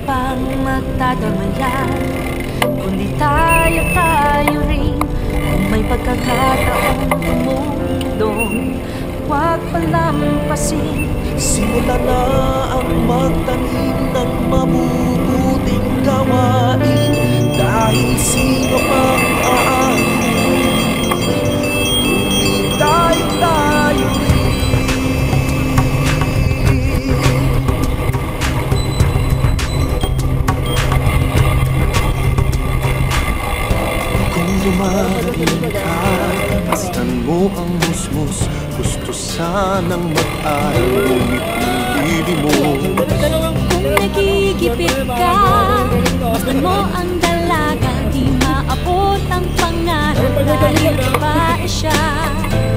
pang magdadamayan, kundi tayo rin. Kung may pagkakataong tumulong, huwag palampasin. Simula na ang magtanim ng mabubuting gawain, dahil sino pang aamin, kundi tayo rin. Kung lumalim ka, pastan mo ang musmus. Gusto sanang mag-aral, ngunit hindi mo. Kung nagigipit ka, pastan mo ang dalaga. Di maabot ang pangarap dahil babae siya.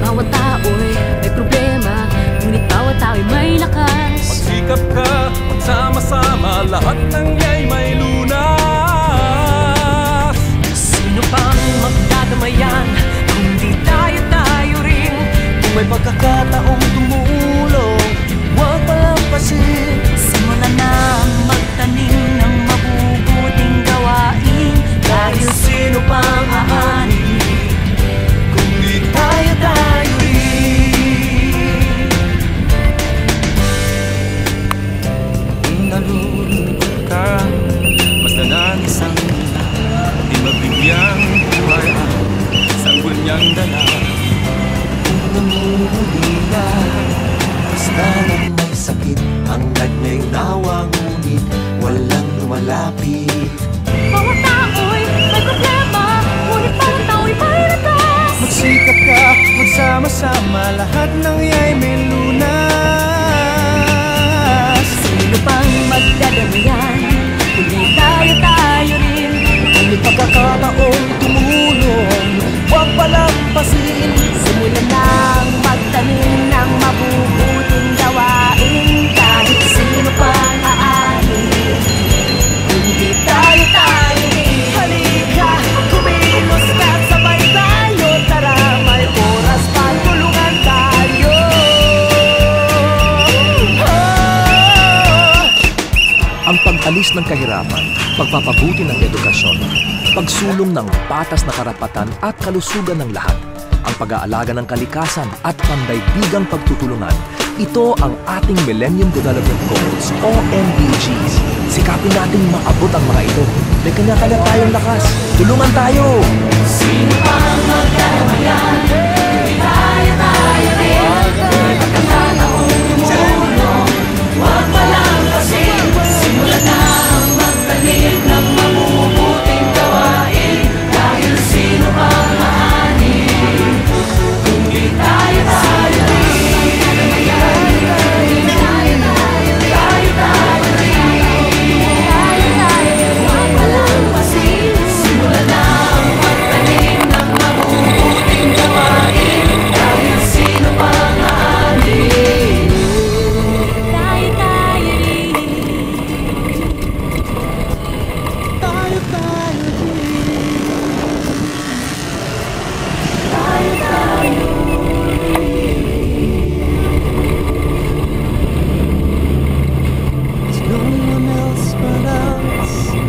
Bawat tao'y may problema, ngunit bawat tao'y may lakas. Magsikap ka, magsama-sama, lahat ng iya'y may lunas. Sino pang magdadamayan, kundi tayo rin. Kung may pagkakataong tumulong, huwag palampasin. Simula na magtanim ng mabubuting gawain, Dahil sino pang aani, kundi tayo rin. Kung nalulungkot ka, basta ng isang di mabigyang buhay ang sanggol niyang dala. Kung namumuhi ka, basta lang may sakit, ang nagnay nawa, ngunit walang lumalapit. bawat tao'y may problema, ngunit bawat tao'y may lakas. Magsikap ka, magsama-sama, lahat ng iya'y may lunas. Sino pang magdadamayan, kundi tayo rin. Kung may pagkakataong tumulong, huwag palampasin. Simulan nang magtanim ng mabubuting gawain, kahit sino pang aamin, kundi tayo rin. Halika, kumilos ka't sabay tayo. Tara, may oras pa, tulungan tayo. Ang pag-alis ng kahirapan, pagpapabuti ng edukasyon, pagsulong ng patas na karapatan at kalusugan ng lahat, ang pag-aalaga ng kalikasan at pandaigdigang pagtutulungan. Ito ang ating Millennium Development Goals o MDGs. Sikapin nating maabot ang mga ito. May kanya-kanya tayong lakas. Tulungan tayo! Sino pang magdadamayan, kundi tayo rin. May pagkakataong tumulong, huwag palampasin. Simulan na ang magtanim ng mabubuting gawain, dahil sino pang aanin, kundi tayo rin. Huwag palampasin. Simulan na ang magtanim ng mabubuting gawain, dahil sino pang aanin, tayo rin. There's no one else but us who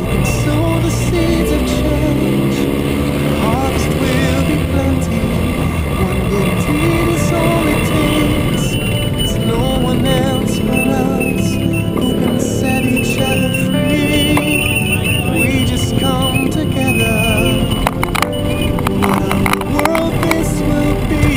can sow the seeds of change. The harvest will be plenty. One good deed is all it takes. There's no one else but us who can set each other free. We just come together. What a world this will be.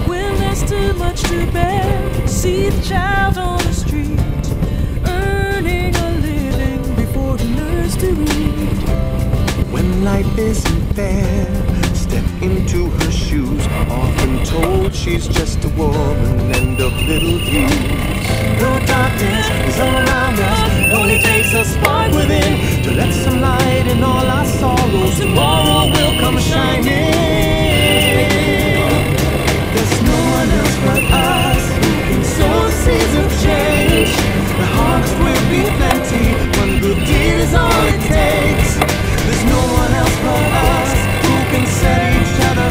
When there's too much to bear, see the child on the street, earning a living before he learns to read. When life isn't fair, step into her shoes. Often told she's just a woman and of little use. Though darkness is all around us, it only takes a spark within to let some light in all our sorrows. Tomorrow will come shining. There's no one else but us who can sow the seeds of change. The harvest will be plenty. One good deed is all it takes. There's no one else but us who can set each other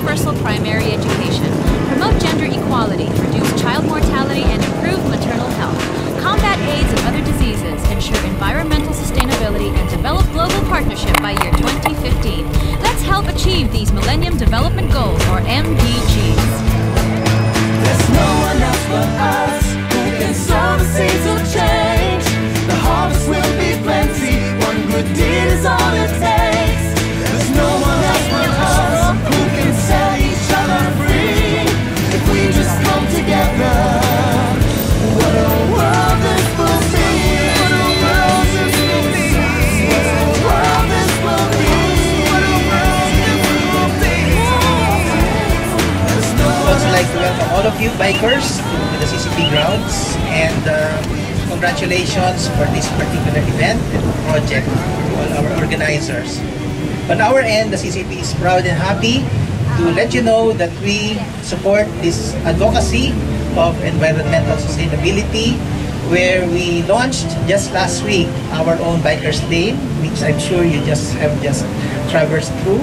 universal primary education, promote gender equality, reduce child mortality, and improve maternal health, combat AIDS and other diseases, ensure environmental sustainability, and develop global partnership by year 2015. Let's help achieve these Millennium Development Goals, or MDGs. There's no one else but us who can sow the seeds of change. The harvest will be plenty. One good deed is all it takes. There's no one else but us who can set each other free. If we just come together, what a world this will be. What a world this will be. What a world this will be. What a world this will be. There's no I would also like to welcome all of you bikers to the CCP grounds, and congratulations for this particular event and project to all our organizers. On our end, the CCP is proud and happy to let you know that we support this advocacy of environmental sustainability, where we launched just last week our own Bikers Lane, which I'm sure you have just traversed through.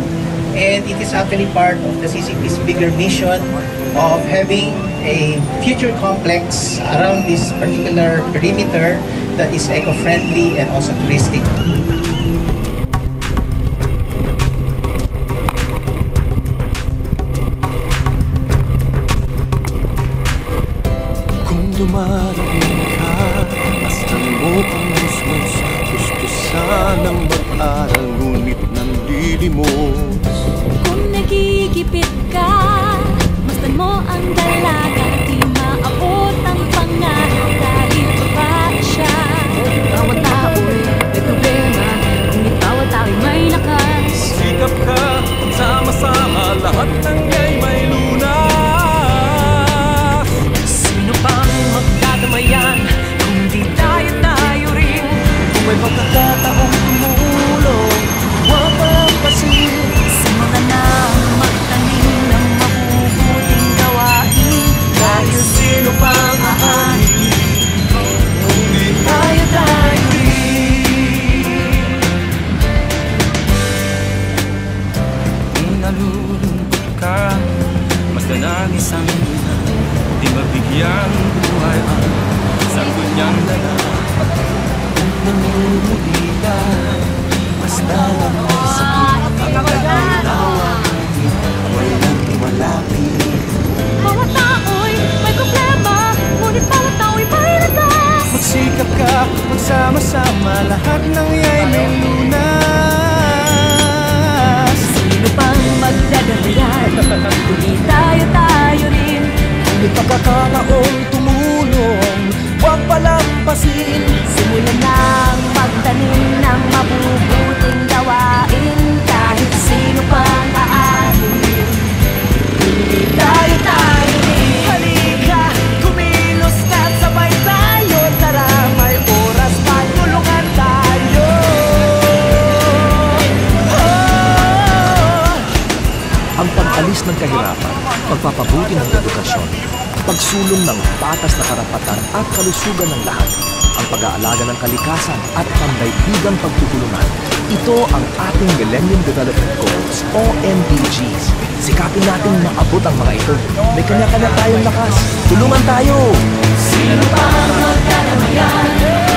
And it is actually part of the CCP's bigger mission of having a future complex around this particular perimeter that is eco-friendly and also touristic. Kung dumarating ka, astan mo ang musmos. Gusto sanang mag-aral, ngunit nanlilimos. Kung nagigipit ka, masdan mo ang dalaga, di maabot ang pangarap dahil babae siya. Bawat tao'y may problema, ngunit bawat tao'y may lakas. Sikap ka, sama-sama, lahat ng iya'y may lunas. Sino pang magdadamayan kung di tayo rin? Kung may pagkakataong tumulong, huwag palampasin. Simulan na magtanim ng mabubuting gawain. Dahil sino pang aanin kung di tayo rin? Kung nalulungkot ka, basta ng isang luna, di mabigyan buhay ang sagot niyang dala. Kung namumuli ka, basta lang isang Walang malapit. Bawat tao'y may problema, ngunit bawat tao'y may lakas. magsikap ka, magsama-sama, lahat ng iya'y may lunas. Sino pang magdadamayan kung di tayo rin? Kung may pagkakataong tumulong, huwag palampasin. Simulan nang magtanim ng mabubuting gawain. Kahit sino pang aanin, hindi tayo rin. Halika, kumilos ka't sabay tayo. Tara, may oras pa, tulungan tayo. Ang pag-alis ng kahirapan, pagpapabuti ng edukasyon, pagsulong ng patas na karapatan at kalusugan ng lahat, ang pag-aalaga ng kalikasan at pandaigdigang pagtutulungan. Ito ang ating Millennium Development Goals o MDGs. Sikapin natin maabot ang mga ito. May kanya-kanya tayong lakas. Tulungan tayo! Sino pang magdadamayan